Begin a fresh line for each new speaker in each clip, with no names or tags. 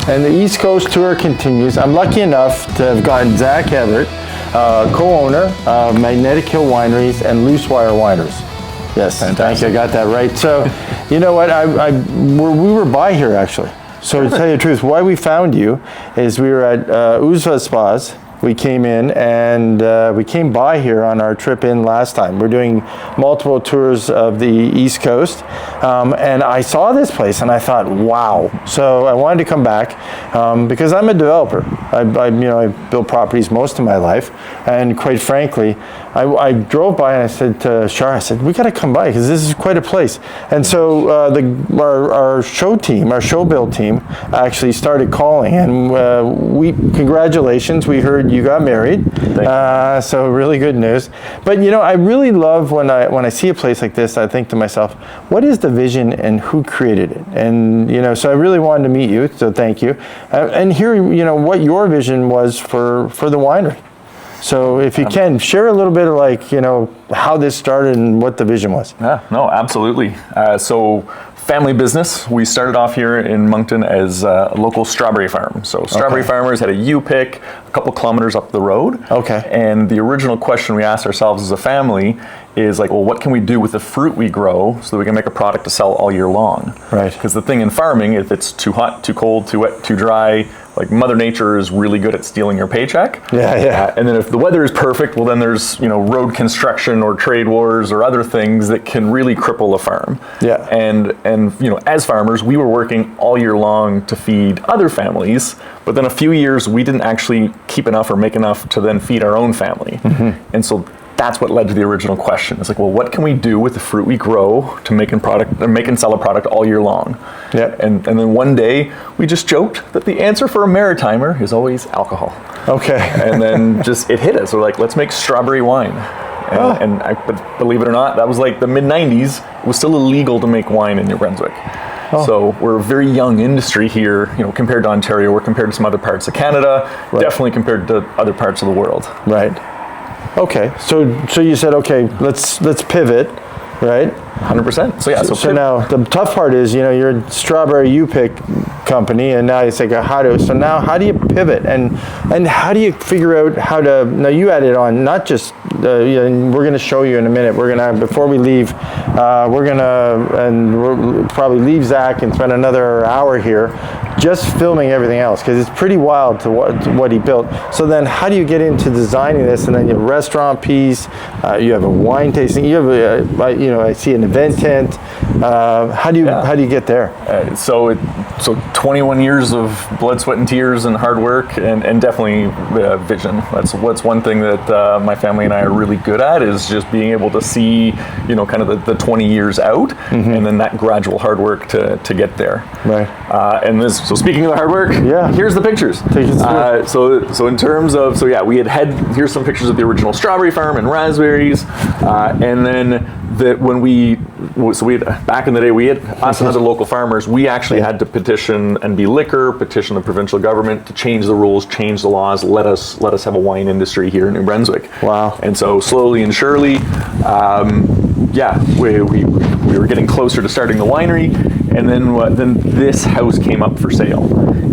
And the East Coast tour continues. I'm lucky enough to have gotten Zach Everett, co-owner of Magnetic Hill Wineries and Loose Wire Wineries. Yes, thank you, I got that right. So, you know what, we were by here actually. So to tell you the truth, why we found you is we were at Uzva Spas. We came in and we came by here on our trip in last time. We're doing multiple tours of the East Coast, and I saw this place and I thought, wow. So I wanted to come back because I'm a developer. I built properties most of my life, and quite frankly, I drove by and I said to Shar, I said, we got to come by because this is quite a place. And so our show team, our show build team, actually started calling, and congratulations, we heard you got married, so really good news. But I really love when I see a place like this, I think to myself, what is the vision and who created it? And so I really wanted to meet you, so thank you, and hear what your vision was for the winery. So if you can, share a little bit of how this started and what the vision was.
Yeah, no, absolutely. So family business. We started off here in Moncton as a local strawberry farm. So strawberry farmers had a U-pick a couple kilometers up the road. Okay. And the original question we asked ourselves as a family is well, what can we do with the fruit we grow so that we can make a product to sell all year long? Right. Because the thing in farming, if it's too hot, too cold, too wet, too dry, Mother Nature is really good at stealing your paycheck. Yeah. And then if the weather is perfect, well then there's road construction or trade wars or other things that can really cripple a farm. Yeah. And as farmers, we were working all year long to feed other families, but then a few years we didn't actually keep enough or make enough to then feed our own family. Mm-hmm. And so that's what led to the original question. It's well, what can we do with the fruit we grow to make and sell a product all year long? Yeah. And then one day we just joked that the answer for a Maritimer is always alcohol. Okay. And then it hit us. We're let's make strawberry wine. And I believe it or not, that was the mid-90s. It was still illegal to make wine in New Brunswick. So we're a very young industry here, compared to Ontario, or compared to some other parts of Canada, definitely compared to other parts of the world. Right. Okay, so you said, okay, let's pivot, right? 100%. So yeah. So now the tough part is, you're a strawberry U-pick company, and now you say, how do you pivot, and how do you figure out how to? Now you added on not just we're going to show you in a minute. We're going to, before we leave, we'll probably leave Zach and spend another hour here just filming everything else, because it's pretty wild to what he built. So then how do you get into designing this? And then you have a restaurant piece, you have a wine tasting, you have I see an event tent. How do you get there? So 21 years of blood, sweat, and tears and hard work, and definitely vision. That's one thing that my family and I are really good at, is just being able to see kind of the 20 years out, and then that gradual hard work to get there. Right. So speaking of the hard work, here's the pictures. Take us through. So in terms of, we had here's some pictures of the original strawberry farm and raspberries, and then back in the day, we had us and other local farmers, we actually had to petition the provincial government to change the rules, change the laws, let us have a wine industry here in New Brunswick. Wow. And so slowly and surely, we were getting closer to starting the winery, and then this house came up for sale.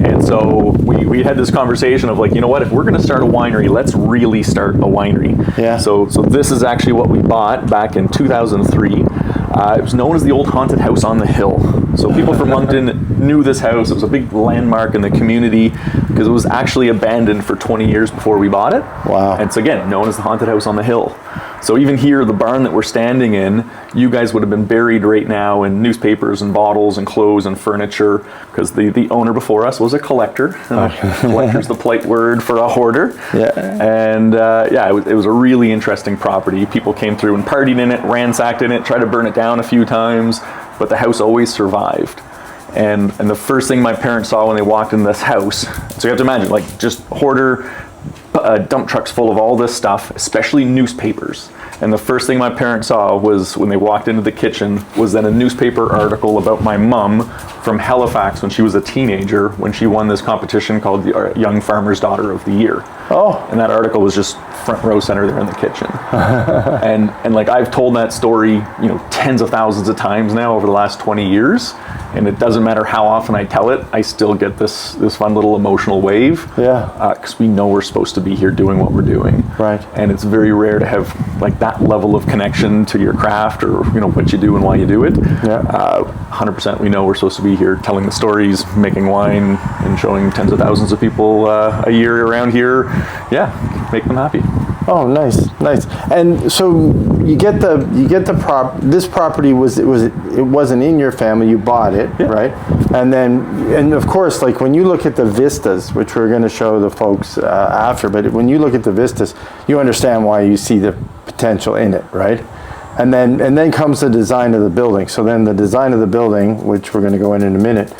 And so we had this conversation of if we're going to start a winery, let's really start a winery. Yeah. So this is actually what we bought back in 2003. It was known as the old haunted house on the hill. So people from Moncton knew this house. It was a big landmark in the community because it was actually abandoned for 20 years before we bought it. Wow. And it's again known as the haunted house on the hill. So even here, the barn that we're standing in, you guys would have been buried right now in newspapers and bottles and clothes and furniture, because the owner before us was a collector. Collector's the polite word for a hoarder. Yeah. And it was a really interesting property. People came through and partied in it, ransacked in it, tried to burn it down a few times, but the house always survived. And the first thing my parents saw when they walked in this house, so you have to imagine, just hoarder, dump trucks full of all this stuff, especially newspapers. And the first thing my parents saw was, when they walked into the kitchen, was then a newspaper article about my mom from Halifax when she was a teenager, when she won this competition called the Young Farmer's Daughter of the Year.
Oh.
And that article was just front row center there in the kitchen. and like I've told that story, you know, tens of thousands of times now over the last 20 years. And it doesn't matter how often I tell it, I still get this fun little emotional wave.
Yeah.
Because we know we're supposed to be here doing what we're doing.
Right.
And it's very rare to have like that level of connection to your craft or, you know, what you do and why you do it.
Yeah.
100% we know we're supposed to be here telling the stories, making wine, and showing tens of thousands of people a year around here. Yeah, make them happy.
Oh, nice. And so you get this property it wasn't in your family, you bought it,
yeah.
right? And of course, like when you look at the vistas, which we're going to show the folks after, but when you look at the vistas, you understand why you see the potential in it, right? And then comes the design of the building. So then the design of the building, which we're going to go in a minute,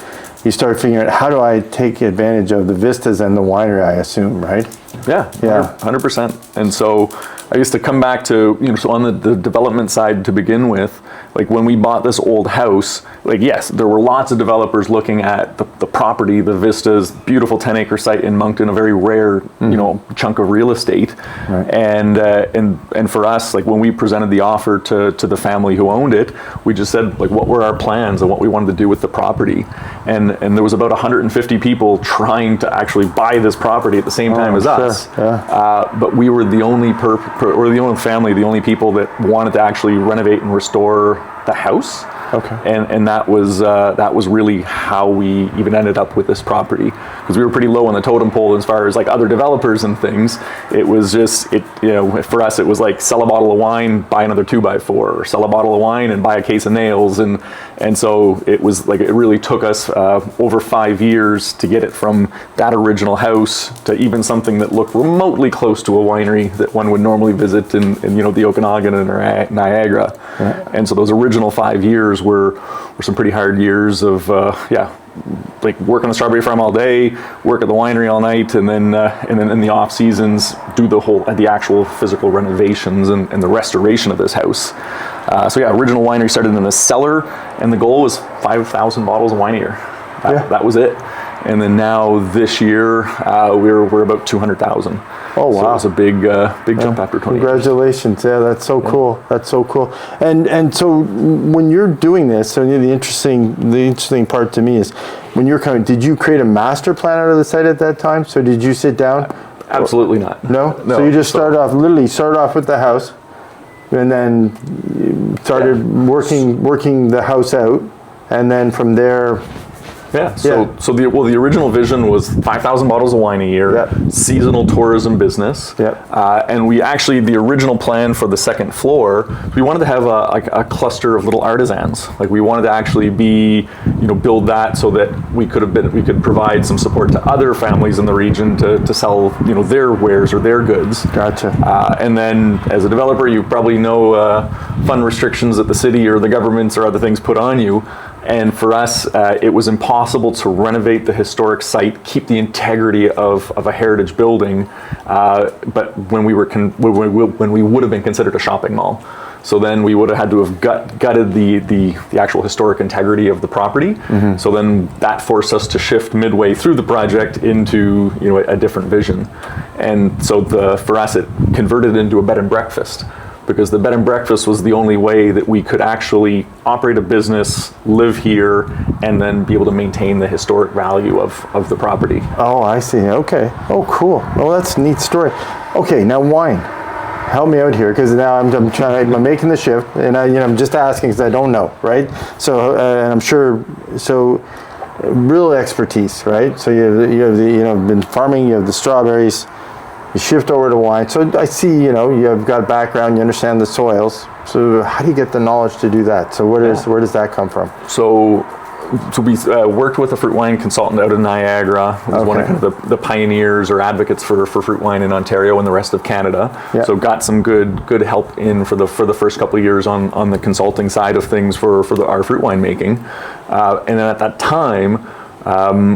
you start figuring out how do I take advantage of the vistas and the winery, I assume, right?
Yeah, 100%. And so I guess to come back to, you know, so on the development side to begin with, like when we bought this old house, like yes, there were lots of developers looking at the property, the vistas, beautiful 10-acre site in Moncton, a very rare, you know, chunk of real estate.
Right.
And for us, like when we presented the offer to the family who owned it, we just said like what were our plans and what we wanted to do with the property. And there was about 150 people trying to actually buy this property at the same time as us.
Yeah.
But we were the only the only family, the only people that wanted to actually renovate and restore the house.
Okay.
And that was really how we even ended up with this property, because we were pretty low on the totem pole as far as like other developers and things. It was just you know, for us it was like sell a bottle of wine, buy another 2x4, or sell a bottle of wine and buy a case of nails, and so it was like it really took us over 5 years to get it from that original house to even something that looked remotely close to a winery that one would normally visit in you know, the Okanagan and Niagara.
Yeah.
And so those original 5 years were some pretty hard years of like work on the strawberry farm all day, work at the winery all night, and then in the off seasons do the actual physical renovations and the restoration of this house. So yeah, original winery started in the cellar, and the goal was 5,000 bottles of wine a year. That was it. And then now this year we're about 200,000.
Oh wow!
So it's a big jump after 20
Congratulations! Yeah, that's so cool. That's so cool. And so when you're doing this, so the interesting part to me is when you're coming. Did you create a master plan out of the site at that time? So did you sit down?
Absolutely not.
No. So you just started off with the house, and then you started working the house out, and then from there.
Yeah. So the original vision was 5,000 bottles of wine a year, seasonal tourism business. And we actually, the original plan for the second floor, we wanted to have a cluster of little artisans. Like we wanted to actually build that so that we could provide some support to other families in the region to sell, their wares or their goods.
Gotcha.
And then as a developer, you probably know fund restrictions that the city or the governments or other things put on you. And for us, it was impossible to renovate the historic site, keep the integrity of a heritage building, but when we would have been considered a shopping mall. So then we would have had to have gutted the actual historic integrity of the property. Mm-hmm. So then that forced us to shift midway through the project into a different vision. And so for us, it converted into a bed and breakfast, because the bed and breakfast was the only way that we could actually operate a business, live here, and then be able to maintain the historic value of the property.
Oh, I see. Okay. Oh, cool. Well, that's a neat story. Okay, now wine. Help me out here, because now I'm making the shift, and I'm just asking because I don't know, right? So, and I'm sure, real expertise, right? So you have been farming, you have the strawberries. You shift over to wine. So I see, you have got a background, you understand the soils. So how do you get the knowledge to do that? So where does that come from?
So we worked with a fruit wine consultant out of Niagara, who was one of the pioneers or advocates for fruit wine in Ontario and the rest of Canada. Yeah. So got some good help in for the first couple of years on the consulting side of things for our fruit wine making. And then at that time,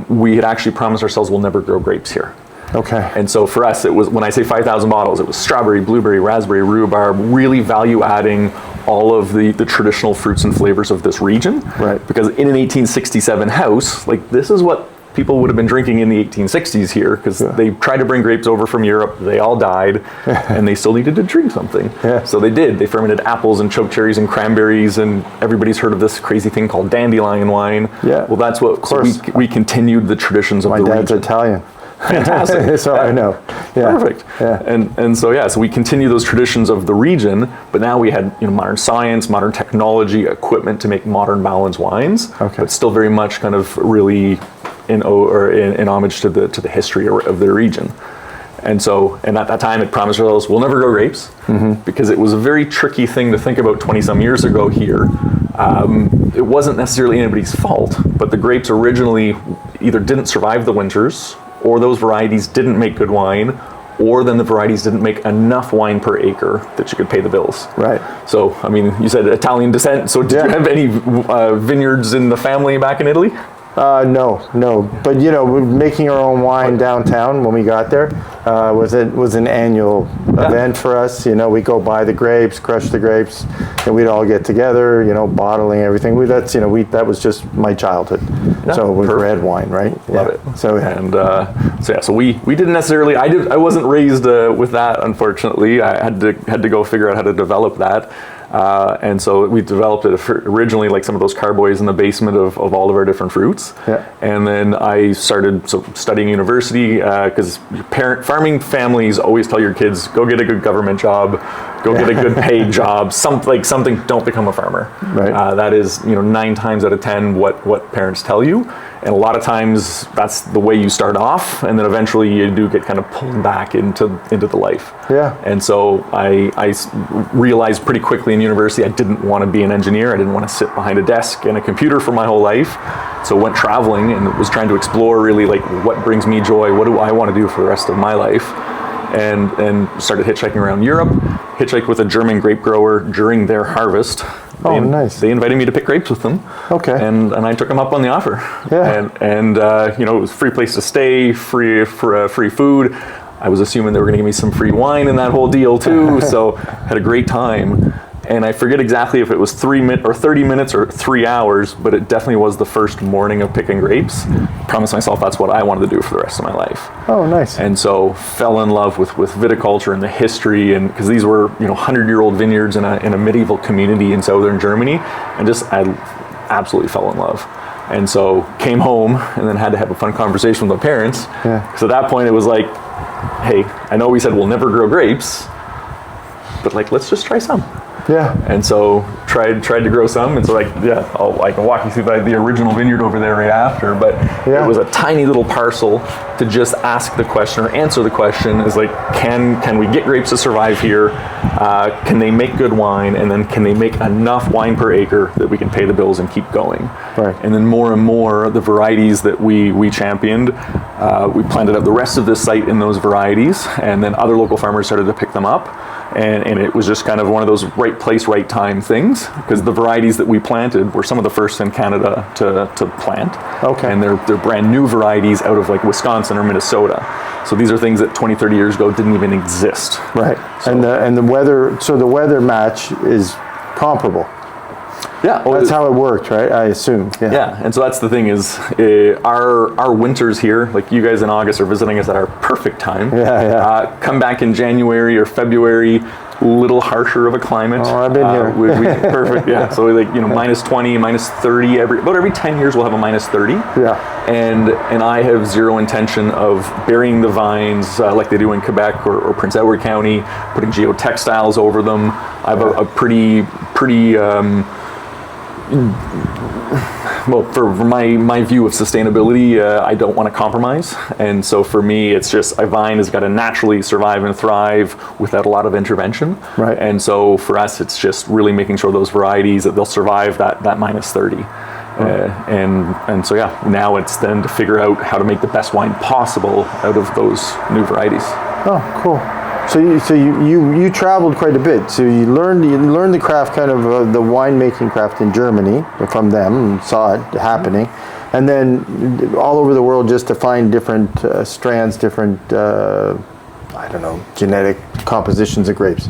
we had actually promised ourselves we'll never grow grapes here.
Okay.
And so for us, it was, when I say 5,000 bottles, it was strawberry, blueberry, raspberry, rhubarb, really value adding all of the traditional fruits and flavors of this region.
Right.
Because in an 1867 house, like this is what people would have been drinking in the 1860s here, because they tried to bring grapes over from Europe. They all died, and they still needed to drink something. So they did. They fermented apples and choke cherries and cranberries, and everybody's heard of this crazy thing called dandelion wine. Well, that's what, so we continued the traditions of the region.
My dad's Italian.
Fantastic.
So I know.
Perfect. And so we continue those traditions of the region, but now we had modern science, modern technology, equipment to make modern balanced wines, but still very much kind of really in homage to the history of the region. And at that time, it promised ourselves we'll never grow grapes, because it was a very tricky thing to think about 20 some years ago here. It wasn't necessarily anybody's fault, but the grapes originally either didn't survive the winters, or those varieties didn't make good wine, or then the varieties didn't make enough wine per acre that you could pay the bills. So, I mean, you said Italian descent, so did you have any vineyards in the family back in Italy?
No. But making our own wine downtown when we got there was an annual event for us. We go buy the grapes, crush the grapes, and we'd all get together. Bottling everything. That was just my childhood. So with red wine, right?
Love it.
So
we didn't necessarily. I wasn't raised with that, unfortunately. I had to go figure out how to develop that. And so we developed it originally like some of those carboys in the basement of all of our different fruits. And then I started studying university, because farming families always tell your kids, go get a good government job, go get a good paid job, something, don't become a farmer. That is 9 times out of 10 what parents tell you. And a lot of times that's the way you start off, and then eventually you do get kind of pulled back into the life. And so I realized pretty quickly in university I didn't want to be an engineer. I didn't want to sit behind a desk and a computer for my whole life. So went traveling and was trying to explore really like what brings me joy, what do I want to do for the rest of my life. And started hitchhiking around Europe, hitchhiked with a German grape grower during their harvest.
Nice.
They invited me to pick grapes with them. And I took them up on the offer. And it was a free place to stay, free food. I was assuming they were going to give me some free wine in that whole deal too. So had a great time. And I forget exactly if it was 30 minutes or 3 hours, but it definitely was the first morning of picking grapes. Promised myself that's what I wanted to do for the rest of my life.
Nice.
And so fell in love with viticulture and the history, and because these were 100-year-old vineyards in a medieval community in southern Germany, and I absolutely fell in love. And so came home and then had to have a fun conversation with my parents. Because at that point it was like, hey, I know we said we'll never grow grapes, but let's just try some. And so tried to grow some, and so I can walk you through the original vineyard over there right after, but it was a tiny little parcel to just ask the question or answer the question is can we get grapes to survive here? Can they make good wine? And then can they make enough wine per acre that we can pay the bills and keep going? And then more and more the varieties that we championed, we planted out the rest of this site in those varieties, and then other local farmers started to pick them up. And it was just kind of one of those right place, right time things, because the varieties that we planted were some of the first in Canada to plant. And they're brand new varieties out of Wisconsin or Minnesota. So these are things that 20, 30 years ago didn't even exist.
So, and the weather, so the weather match is comparable. That's how it worked, right? I assume.
And so that's the thing is our winters here, like you guys in August are visiting us at our perfect time. Come back in January or February, little harsher of a climate.
I've been here.
Perfect. So minus 20, minus 30 about every 10 years we'll have a minus 30. And I have zero intention of burying the vines like they do in Quebec or Prince Edward County, putting geotextiles over them. I have a pretty well, for my view of sustainability, I don't want to compromise. And so for me, it's just a vine has got to naturally survive and thrive without a lot of intervention. And so for us, it's just really making sure those varieties, that they'll survive that minus 30. And so now it's then to figure out how to make the best wine possible out of those new varieties.
Cool. So you traveled quite a bit. So you learned the craft, kind of the winemaking craft in Germany from them, and saw it happening, and then all over the world just to find different strands, different genetic compositions of grapes.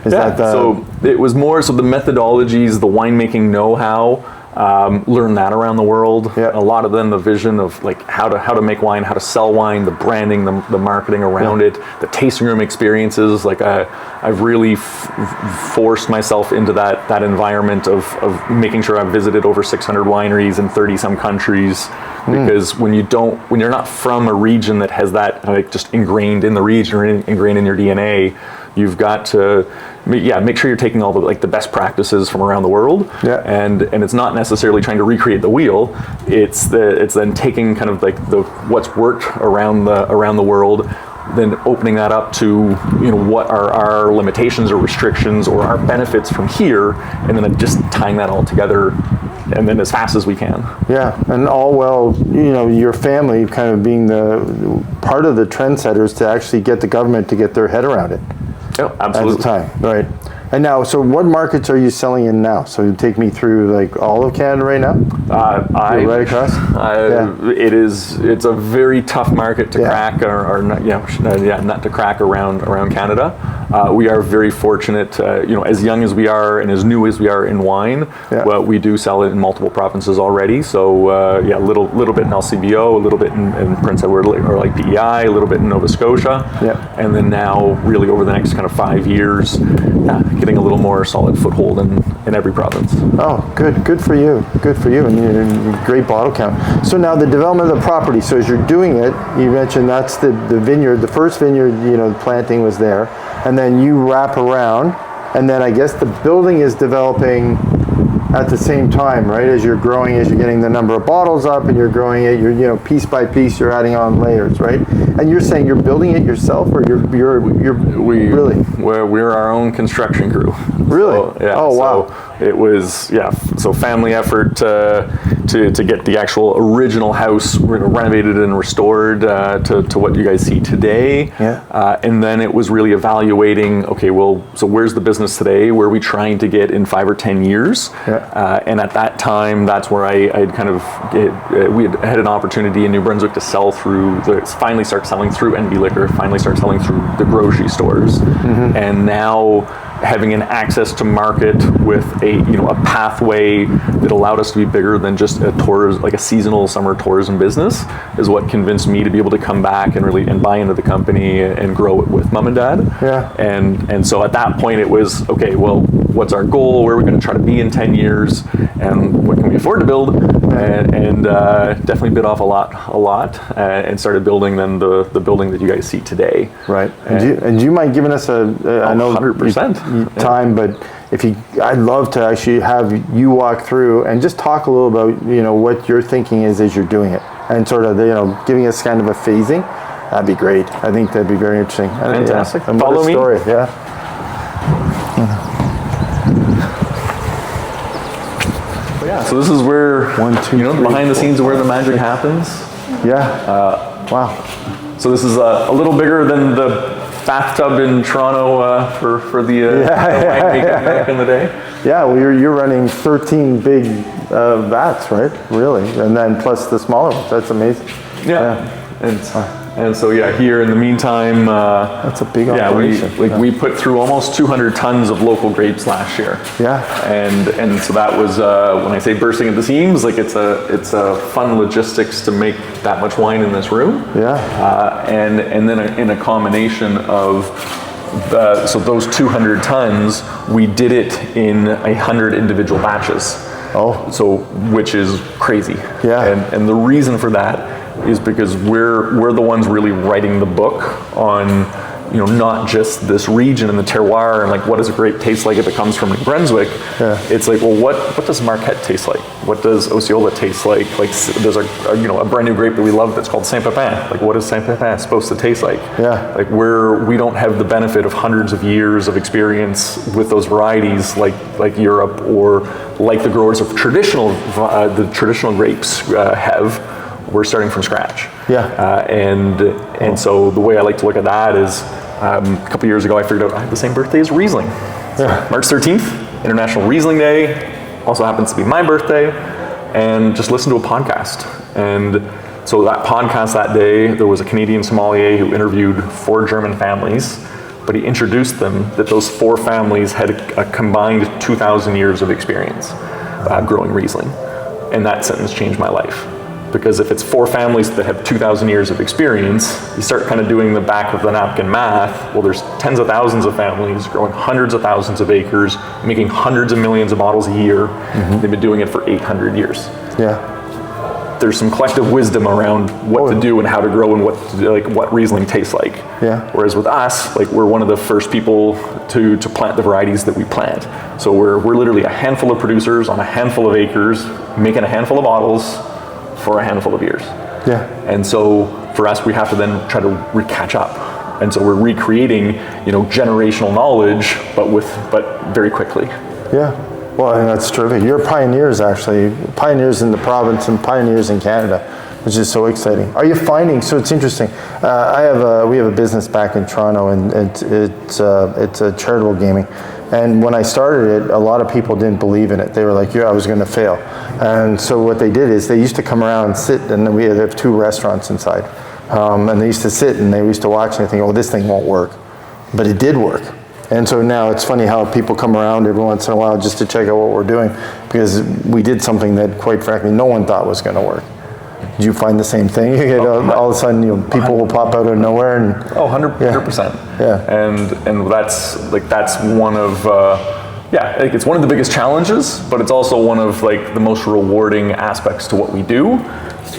So it was more so the methodologies, the winemaking know-how. learn that around the world.
Yeah.
A lot of then the vision of like how to make wine, how to sell wine, the branding, the marketing around it, the tasting room experiences. Like I've really forced myself into that environment of making sure I've visited over 600 wineries in 30 some countries. Because when you're not from a region that has that like just ingrained in the region or ingrained in your DNA, you've got to make sure you're taking all the best practices from around the world.
Yeah.
And it's not necessarily trying to recreate the wheel. It's then taking kind of like what's worked around the world, then opening that up to what are our limitations or restrictions or our benefits from here, and then just tying that all together, and then as fast as we can.
Yeah, and all well, your family kind of being the part of the trendsetters to actually get the government to get their head around it.
Yeah, absolutely.
At the time, right. And now, so what markets are you selling in now? So you take me through like all of Canada right now? Right across?
It's a very tough market to crack, or not to crack around Canada. We are very fortunate, as young as we are and as new as we are in wine, well, we do sell it in multiple provinces already. So a little bit in LCBO, a little bit in Prince Edward or like PEI, a little bit in Nova Scotia, and then now really over the next kind of 5 years, getting a little more solid foothold in every province.
Oh, good for you. Good for you, and you're great bottle count. So now the development of the property. So as you're doing it, you mentioned that's the vineyard. The first vineyard, the planting was there, and then you wrap around, and then I guess the building is developing at the same time, right? As you're growing, as you're getting the number of bottles up, and you're growing it, you're piece by piece, you're adding on layers, right? And you're saying you're building it yourself, or
we're our own construction crew.
Really?
So, yeah.
Oh wow.
So it was so family effort to get the actual original house renovated and restored to what you guys see today.
Yeah.
And then it was really evaluating. Okay, well, so where's the business today? Where are we trying to get in 5 or 10 years? Yeah. And at that time, that's where I'd kind of we had an opportunity in New Brunswick to finally start selling through NB Liquor, finally start selling through the grocery stores, and now having an access to market with a pathway that allowed us to be bigger than just a seasonal summer tourism business is what convinced me to be able to come back and buy into the company and grow it with mom and dad. Yeah. And so at that point it was, okay, well, what's our goal? Where are we going to try to be in 10 years? And what can we afford to build? And definitely bit off a lot and started building then the building that you guys see today.
Right. And do you mind giving us I know
100%
time, but I'd love to actually have you walk through and just talk a little about what your thinking is as you're doing it, and sort of giving us kind of a phasing. That'd be great. I think that'd be very interesting.
Fantastic.
And follow me. Story. Yeah.
So this is where behind the scenes of where the magic happens.
Yeah. Wow.
So this is a little bigger than the bathtub in Toronto for the winemaking back in the day.
Yeah, well, you're running 13 big vats, right? Really, and then plus the smaller ones. That's amazing.
Yeah. And so here in the meantime,
that's a big operation.
We put through almost 200 tons of local grapes last year. Yeah. And so that was when I say bursting at the seams, like it's a fun logistics to make that much wine in this room. Yeah. And then in a combination of so those 200 tons, we did it in 100 individual batches. Oh. So which is crazy. Yeah. And the reason for that is because we're the ones really writing the book on not just this region and the terroir and like what does a grape taste like if it comes from New Brunswick. Yeah. It's like, well, what does Marquette taste like? What does Osceola taste like? Like there's a brand new grape that we love that's called Saint Pepin. Like what is Saint Pepin supposed to taste like? Yeah. Like we don't have the benefit of hundreds of years of experience with those varieties like Europe or like the growers of the traditional grapes have. We're starting from scratch. Yeah. And so the way I like to look at that is a couple years ago I figured out I had the same birthday as Riesling. So March 13th, International Riesling Day, also happens to be my birthday, and just listen to a podcast. And so that podcast that day, there was a Canadian sommelier who interviewed 4 German families, but he introduced them that those 4 families had a combined 2,000 years of experience. growing Riesling. And that sentence changed my life. Because if it's 4 families that have 2,000 years of experience, you start kind of doing the back of the napkin math. Well, there's tens of thousands of families growing hundreds of thousands of acres, making hundreds of millions of bottles a year. They've been doing it for 800 years.
Yeah.
There's some collective wisdom around what to do and how to grow and what Riesling tastes like.
Yeah.
Whereas with us, like we're one of the first people to plant the varieties that we plant. So we're literally a handful of producers on a handful of acres, making a handful of bottles for a handful of years.
Yeah.
And so for us, we have to then try to catch up. And so we're recreating, generational knowledge, but very quickly.
Yeah. Well, I think that's terrific. You're pioneers, actually. Pioneers in the province and pioneers in Canada, which is so exciting. Are you finding, so it's interesting, we have a business back in Toronto, and it's a charitable gaming. And when I started it, a lot of people didn't believe in it. They were like, I was going to fail. And so what they did is they used to come around and sit, and then we have 2 restaurants inside. And they used to sit and they used to watch and they think, this thing won't work. But it did work. And so now it's funny how people come around every once in a while just to check out what we're doing, because we did something that, quite frankly, no one thought was going to work. Did you find the same thing? You get all of a sudden, people will pop out of nowhere and
100%.
Yeah.
And that's one of it's one of the biggest challenges, but it's also one of the most rewarding aspects to what we do.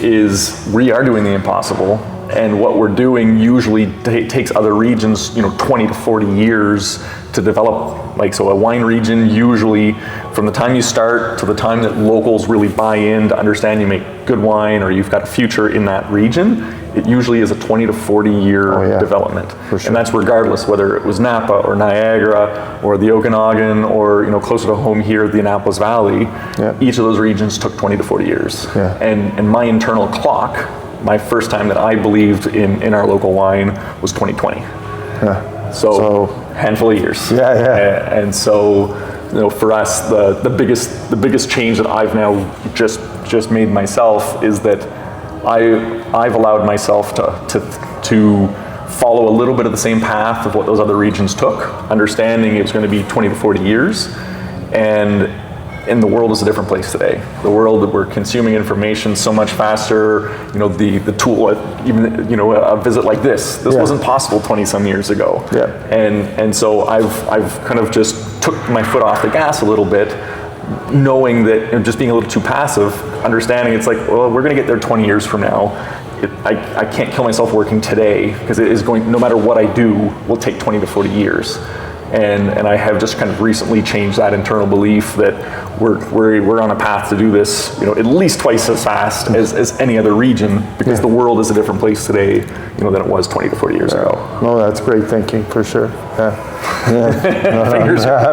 Is we are doing the impossible. And what we're doing usually takes other regions, 20 to 40 years to develop. So a wine region, usually from the time you start to the time that locals really buy in to understand you make good wine or you've got a future in that region, it usually is a 20 to 40 year development.
For sure.
And that's regardless whether it was Napa or Niagara or the Okanagan or closer to home here, the Annapolis Valley.
Yeah.
Each of those regions took 20 to 40 years.
Yeah.
And my internal clock, my first time that I believed in our local wine was 2020.
Yeah.
So handful of years.
Yeah.
And so, for us, the biggest change that I've now just made myself is that I've allowed myself to follow a little bit of the same path of what those other regions took, understanding it was going to be 20 to 40 years, and the world is a different place today. The world that we're consuming information so much faster. The tool, even a visit like this wasn't possible 20 some years ago.
Yeah.
And so I've kind of just took my foot off the gas a little bit, knowing that just being a little too passive, understanding it's we're going to get there 20 years from now. I can't kill myself working today because it is going, no matter what I do, will take 20 to 40 years. And I have just kind of recently changed that internal belief that we're on a path to do this, at least twice as fast as any other region, because the world is a different place today, than it was 20 to 40 years ago.
No, that's great thinking for sure. Yeah.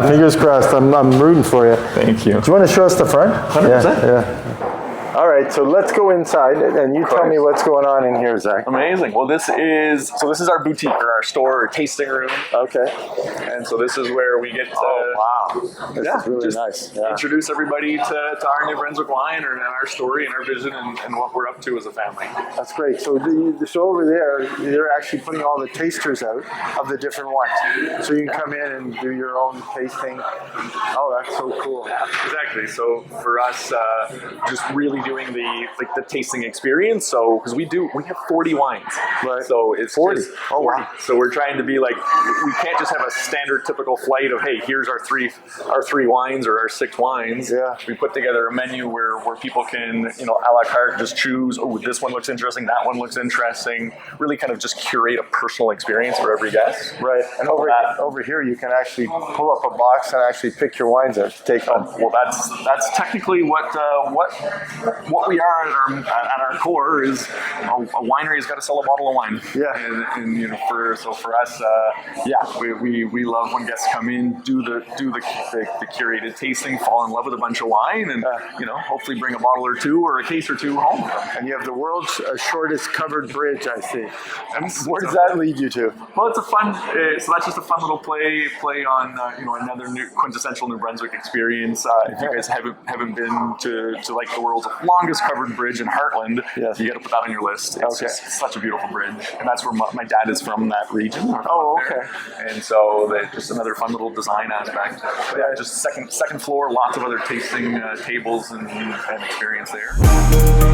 Fingers crossed. I'm rooting for you.
Thank you.
Do you want to show us the front?
100%.
Yeah. All right, so let's go inside, and you tell me what's going on in here, Zach.
Amazing. Well, this is our boutique, or our store, or tasting room.
Okay.
And so this is where we get to.
Oh, wow. This is really nice. Yeah.
Introduce everybody to our New Brunswick wine, and our story, and our vision, and what we're up to as a family.
That's great. So over there, they're actually putting all the tasters out of the different wines. So you can come in and do your own tasting. Oh, that's so cool.
Yeah, exactly. So for us, just really doing the tasting experience. So because we have 40 wines,
right?
So it's
40.
Oh wow! So we're trying to be we can't just have a standard typical flight of here's our three wines or our 6 wines.
Yeah.
We put together a menu where people can a la carte just choose. Oh, this one looks interesting. That one looks interesting. Really kind of just curate a personal experience for every guest.
Right. And over here you can actually pull up a box and actually pick your wines out to take home.
Well, that's technically what we are at our core is a winery has got to sell a bottle of wine.
Yeah.
And for us, we love when guests come in, do the curated tasting, fall in love with a bunch of wine, and hopefully bring a bottle or 2 or a case or 2 home.
And you have the world's shortest covered bridge, I see. And where does that lead you to?
Well, it's a fun. So that's just a fun little play on another quintessential New Brunswick experience. If you guys haven't been to the world's longest covered bridge in Heartland.
Yes.
You got to put that on your list. It's just such a beautiful bridge, and that's where my dad is from, that region.
Oh, okay.
And so just another fun little design aspect. Yeah, just second floor, lots of other tasting tables and experience there.